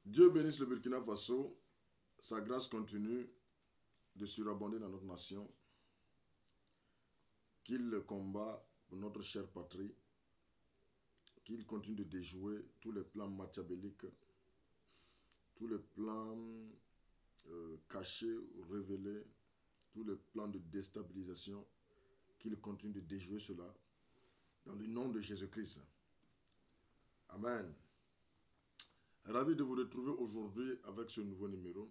Dieu bénisse le Burkina Faso. Sa grâce continue de surabonder dans notre nation. Qu'il combat pour notre chère patrie. Qu'il continue de déjouer tous les plans machiavéliques, tous les plans cachés ou révélés, tous les plans de déstabilisation. Qu'il continue de déjouer cela dans le nom de Jésus-Christ. Amen. Ravi de vous retrouver aujourd'hui avec ce nouveau numéro.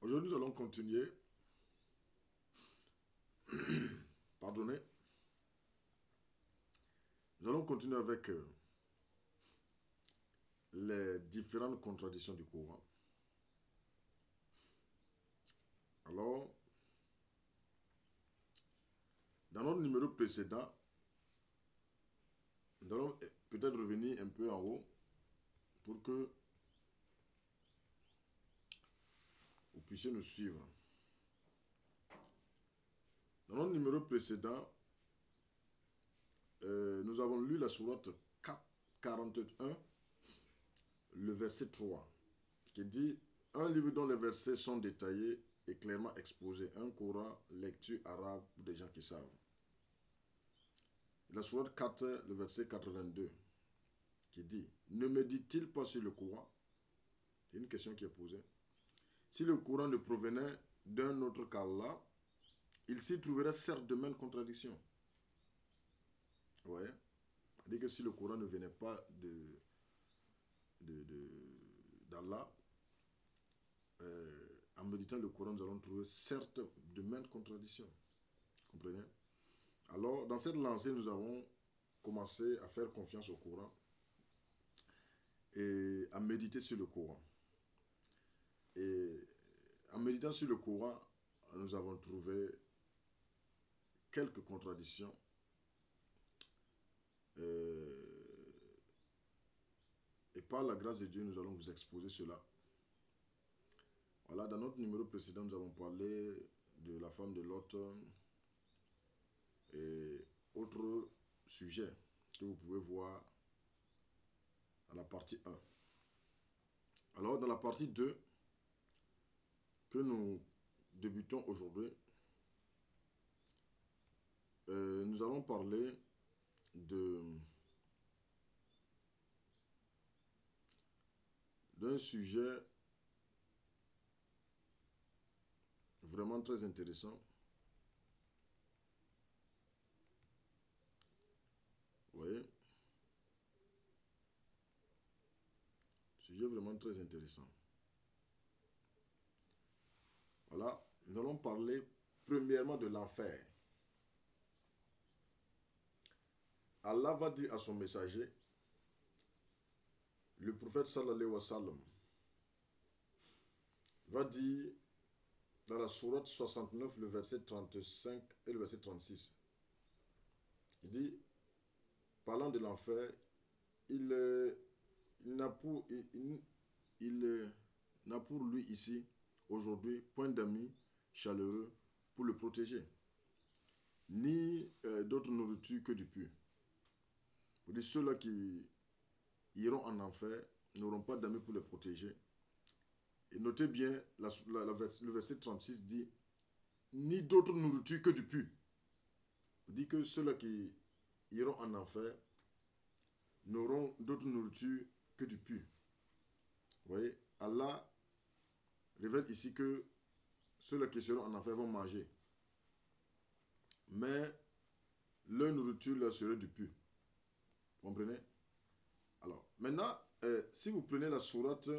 Aujourd'hui, nous allons continuer. Pardonnez. Nous allons continuer avec les différentes contradictions du Coran. Alors, dans notre numéro précédent, nous allons peut-être revenir un peu en haut pour que vous puissiez nous suivre. Dans notre numéro précédent, nous avons lu la sourate 41, le verset 3, qui dit « Un livre dont les versets sont détaillés et clairement exposés, un Coran, lecture arabe pour des gens qui savent. » La sourate 4, le verset 82, qui dit « Ne me dit-il pas sur le Coran ?» C'est une question qui est posée. « Si le Coran ne provenait d'un autre qu'Allah, il s'y trouverait certes de maintes contradictions. » Vous voyez? C'est-à-dire que si le Coran ne venait pas d'Allah, en méditant le Coran, nous allons trouver certes de maintes contradictions. Vous comprenez? Alors, dans cette lancée, nous avons commencé à faire confiance au Coran et à méditer sur le Coran. Et en méditant sur le Coran, nous avons trouvé quelques contradictions. Et par la grâce de Dieu, nous allons vous exposer cela. Voilà, dans notre numéro précédent, nous avons parlé de la femme de Lot et autres sujets que vous pouvez voir dans la partie 1. Alors, dans la partie 2, que nous débutons aujourd'hui, nous allons parler d'un sujet vraiment très intéressant. Vous voyez? Sujet vraiment très intéressant. Voilà, nous allons parler premièrement de l'enfer. Allah va dire à son messager, le prophète sallallahu alayhi wa sallam, va dire dans la sourate 69, le verset 35 et le verset 36. Il dit, parlant de l'enfer, il n'a pour lui ici, aujourd'hui, point d'amis chaleureux pour le protéger, ni d'autre nourriture que du pu. Vous dites, ceux-là qui iront en enfer n'auront pas d'amis pour les protéger. Et notez bien, le verset 36 dit, ni d'autre nourriture que du pu. Vous dites que ceux-là qui iront en enfer n'auront d'autre nourriture que du pu. Vous voyez, Allah révèle ici que ceux-là qui seront en enfer vont manger. Mais leur nourriture leur serait du pu. Vous comprenez? Alors, maintenant, si vous prenez la sourate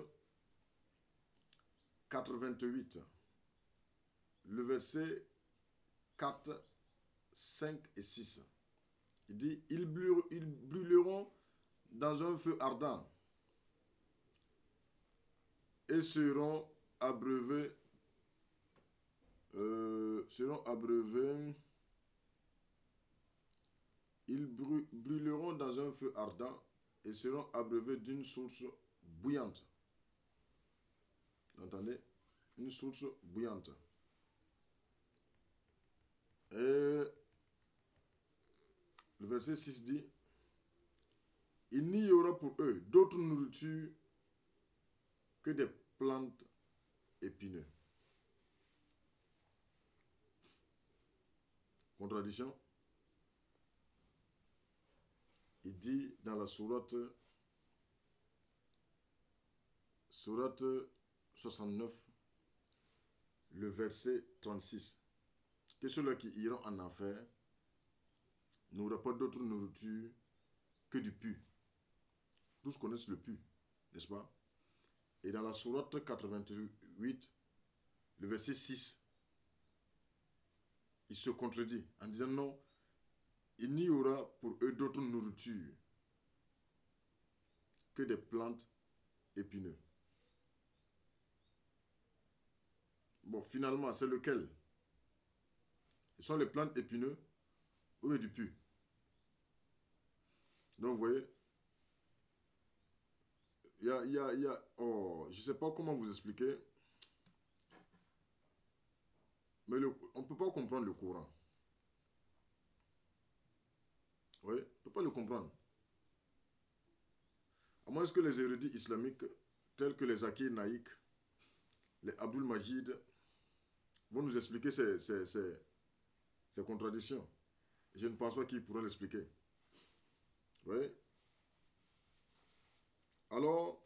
88, le verset 4, 5 et 6, il dit, ils brûleront dans un feu ardent et seront abreuvés, ils brûleront dans un feu ardent et seront abreuvés d'une source bouillante. Vous entendez? Une source bouillante. Et le verset 6 dit, il n'y aura pour eux d'autre nourriture que des plantes épineuses. Contradiction. Il dit dans la sourate 69, le verset 36, que ceux-là qui iront en enfer n'auront pas d'autre nourriture que du pu. Tous connaissent le pu, n'est-ce pas? Et dans la sourate 88, le verset 6, il se contredit en disant non, il n'y aura pour eux d'autre nourriture que des plantes épineuses. Bon, finalement, c'est lequel? Ce sont les plantes épineuses ou du pu? Donc, vous voyez, oh, je ne sais pas comment vous expliquer, mais on ne peut pas comprendre le Coran. Oui, on ne peut pas le comprendre. À moins que les érudits islamiques, tels que les Zakir Naïk, les Abdul Majid, vont nous expliquer ces contradictions. Je ne pense pas qu'ils pourront l'expliquer. Oui. Alors,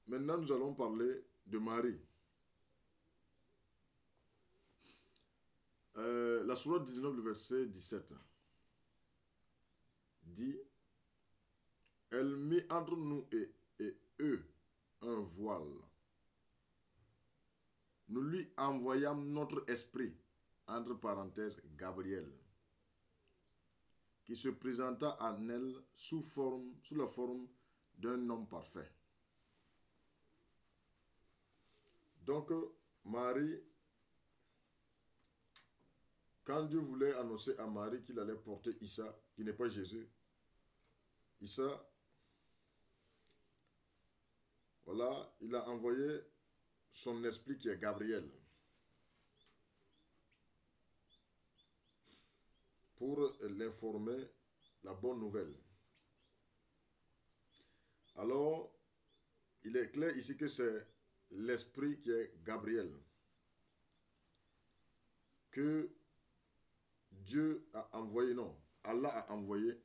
maintenant, nous allons parler de Marie. La sourate 19, le verset 17, dit, elle mit entre nous et eux un voile. Nous lui envoyâmes notre esprit, entre parenthèses, Gabriel, qui se présenta en elle sous la forme d'un homme parfait. Donc, Marie, quand Dieu voulait annoncer à Marie qu'il allait porter Issa, qui n'est pas Jésus, Issa, voilà, il a envoyé son esprit qui est Gabriel pour l'informer la bonne nouvelle. Alors, il est clair ici que c'est l'esprit qui est Gabriel que Dieu a envoyé, non, Allah a envoyé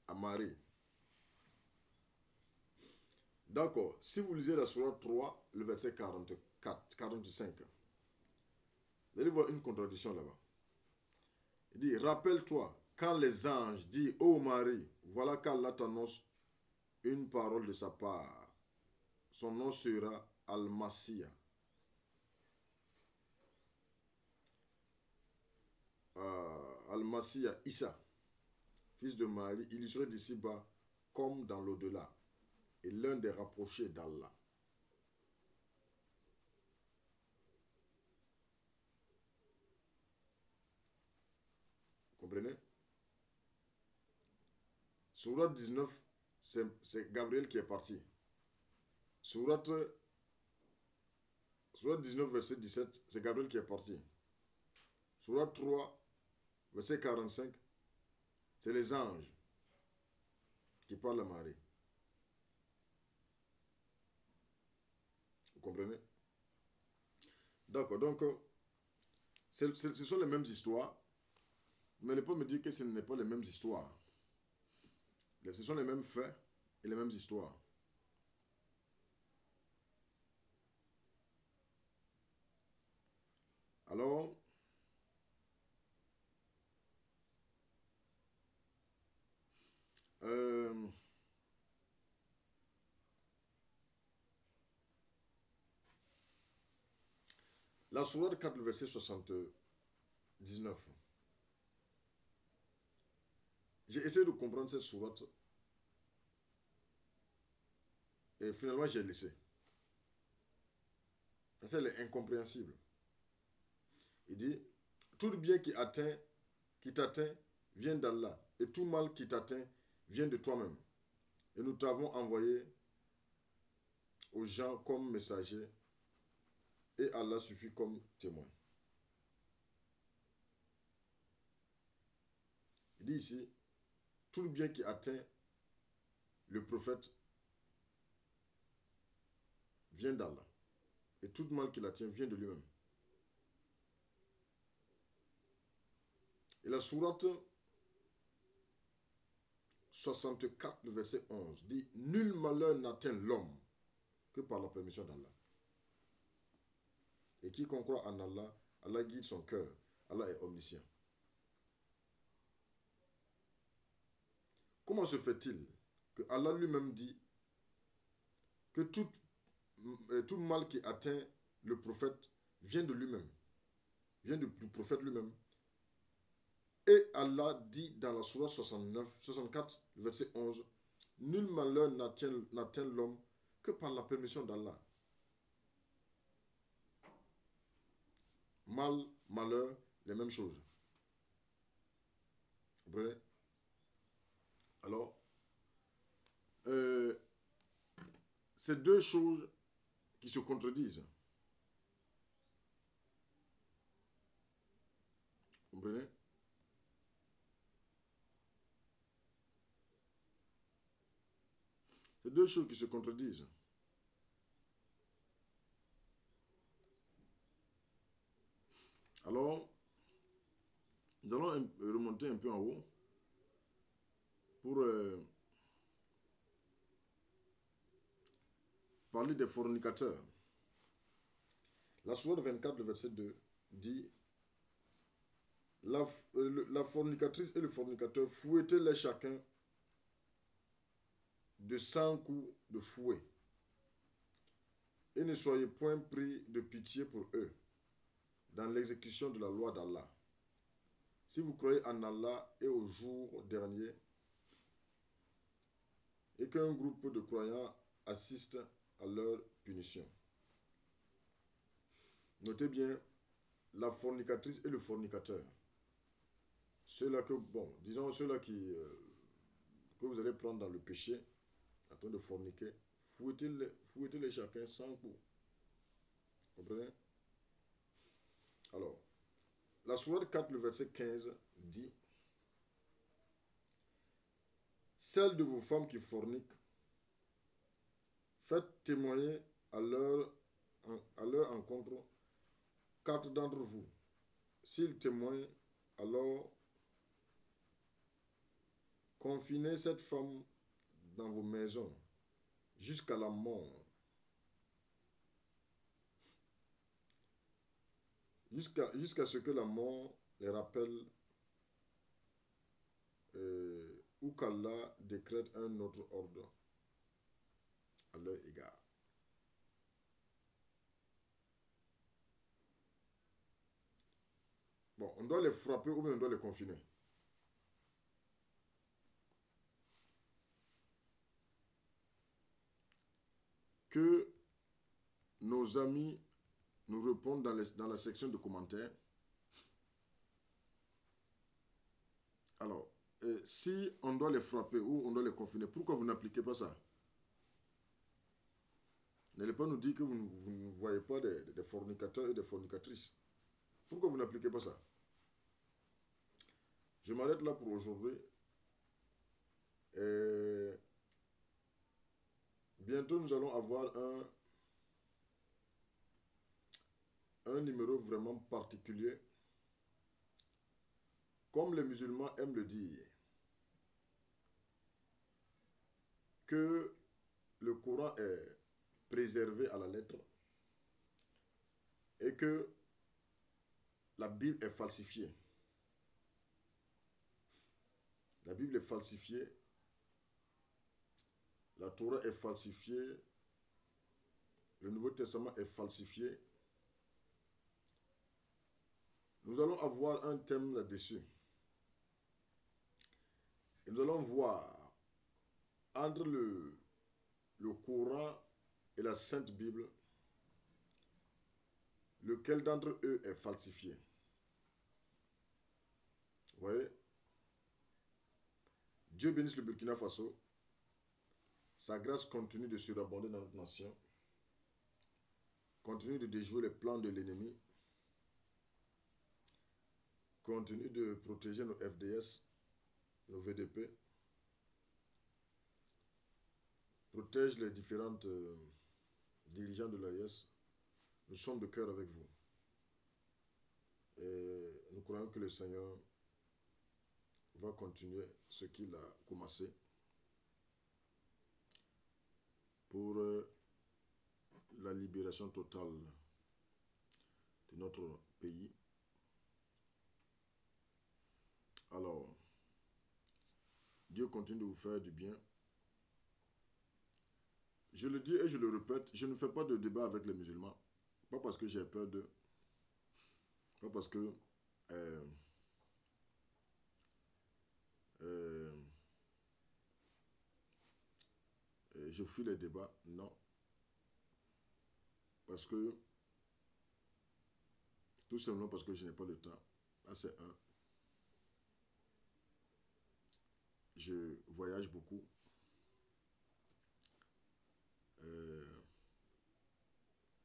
à Marie. D'accord, si vous lisez la sourate 3, le verset 45, vous allez voir une contradiction là-bas. Il dit, rappelle-toi, quand les anges disent, ô Marie, voilà qu'Allah t'annonce une parole de sa part. Son nom sera Al-Masih. Al-Masih, Issa, fils de Marie, il serait d'ici-bas comme dans l'au-delà, et l'un des rapprochés d'Allah. Vous comprenez? Sourate 19, c'est Gabriel qui est parti. Sourate 19, verset 17, c'est Gabriel qui est parti. Sourate 3, verset 45, c'est les anges qui parlent à Marie. Vous comprenez? D'accord, donc, ce sont les mêmes histoires, mais ne pas me dire que ce n'est pas les mêmes histoires. Ce sont les mêmes faits et les mêmes histoires. Alors, la sourate 4, verset 79. J'ai essayé de comprendre cette sourate et finalement j'ai laissé. Parce qu'elle est incompréhensible. Il dit, tout bien qui t'atteint vient d'Allah, et tout mal qui t'atteint vient de toi-même. Et nous t'avons envoyé aux gens comme messager, et Allah suffit comme témoin. Il dit ici, tout le bien qui atteint le prophète vient d'Allah. Et tout le mal qui l'atteint vient de lui-même. Et la sourate 64, le verset 11, dit « Nul malheur n'atteint l'homme que par la permission d'Allah. Et quiconque croit en Allah, Allah guide son cœur. Allah est omniscient. » Comment se fait-il que Allah lui-même dit que tout mal qui atteint le prophète vient de lui-même, vient du prophète lui-même? Et Allah dit dans la sourate 64, verset 11, « Nul malheur n'atteint l'homme que par la permission d'Allah. » Mal, malheur, les mêmes choses. Vous comprenez? Alors, c'est deux choses qui se contredisent. Vous comprenez? C'est deux choses qui se contredisent. Alors, nous allons remonter un peu en haut pour parler des fornicateurs. La sourate 24, le verset 2 dit la fornicatrice et le fornicateur, fouettez-les chacun de 100 coups de fouet. Et ne soyez point pris de pitié pour eux dans l'exécution de la loi d'Allah. Si vous croyez en Allah et au jour dernier, et qu'un groupe de croyants assiste à leur punition. Notez bien, la fornicatrice et le fornicateur. Ceux-là que, bon, disons ceux-là que vous allez prendre dans le péché, en train de forniquer, fouettez-les chacun 100 coups. Vous comprenez? Alors, la sourate 4, le verset 15 dit, celles de vos femmes qui forniquent, faites témoigner à leur encontre 4 d'entre vous. S'ils témoignent, alors confinez cette femme dans vos maisons jusqu'à la mort. Jusqu'à ce que la mort les rappelle ou qu'Allah décrète un autre ordre à leur égard. Bon, on doit les frapper ou bien on doit les confiner. Que nos amis nous répondent dans la section de commentaires. Alors, si on doit les frapper ou on doit les confiner, pourquoi vous n'appliquez pas ça? N'allez pas nous dire que vous ne voyez pas des fornicateurs et des fornicatrices. Pourquoi vous n'appliquez pas ça? Je m'arrête là pour aujourd'hui. Bientôt, nous allons avoir un numéro vraiment particulier. Comme les musulmans aiment le dire, que le Coran est préservé à la lettre et que la Bible est falsifiée. La Bible est falsifiée, la Torah est falsifiée, le Nouveau Testament est falsifié. Nous allons avoir un thème là-dessus. Et nous allons voir entre le Coran et la Sainte Bible, lequel d'entre eux est falsifié. Vous voyez? Dieu bénisse le Burkina Faso. Sa grâce continue de surabonder dans notre nation. Continue de déjouer les plans de l'ennemi. Continue de protéger nos FDS. nos VDP, protège les différentes dirigeants de l'AIS. Nous sommes de cœur avec vous. Et nous croyons que le Seigneur va continuer ce qu'il a commencé pour la libération totale de notre pays. Alors, Dieu continue de vous faire du bien. Je le dis et je le répète, je ne fais pas de débat avec les musulmans. Pas parce que j'ai peur d'eux. Pas parce que euh, euh, je fuis les débats. Non. Parce que, tout simplement parce que je n'ai pas le temps. Là, c'est un. Je voyage beaucoup.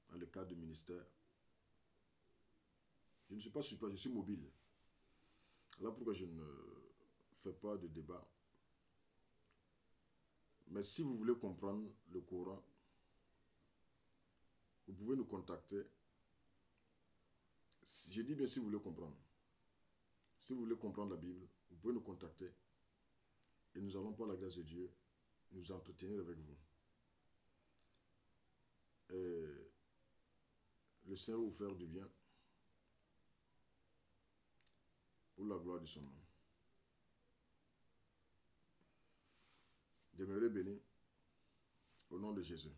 Dans le cadre du ministère. Je ne suis pas sur place, je suis mobile. Là pourquoi je ne fais pas de débat. Mais si vous voulez comprendre le Coran, vous pouvez nous contacter. Je dis bien si vous voulez comprendre. Si vous voulez comprendre la Bible, vous pouvez nous contacter. Et nous allons, par la grâce de Dieu, nous entretenir avec vous. Et le Seigneur va vous faire du bien pour la gloire de son nom. Demeurez bénis au nom de Jésus.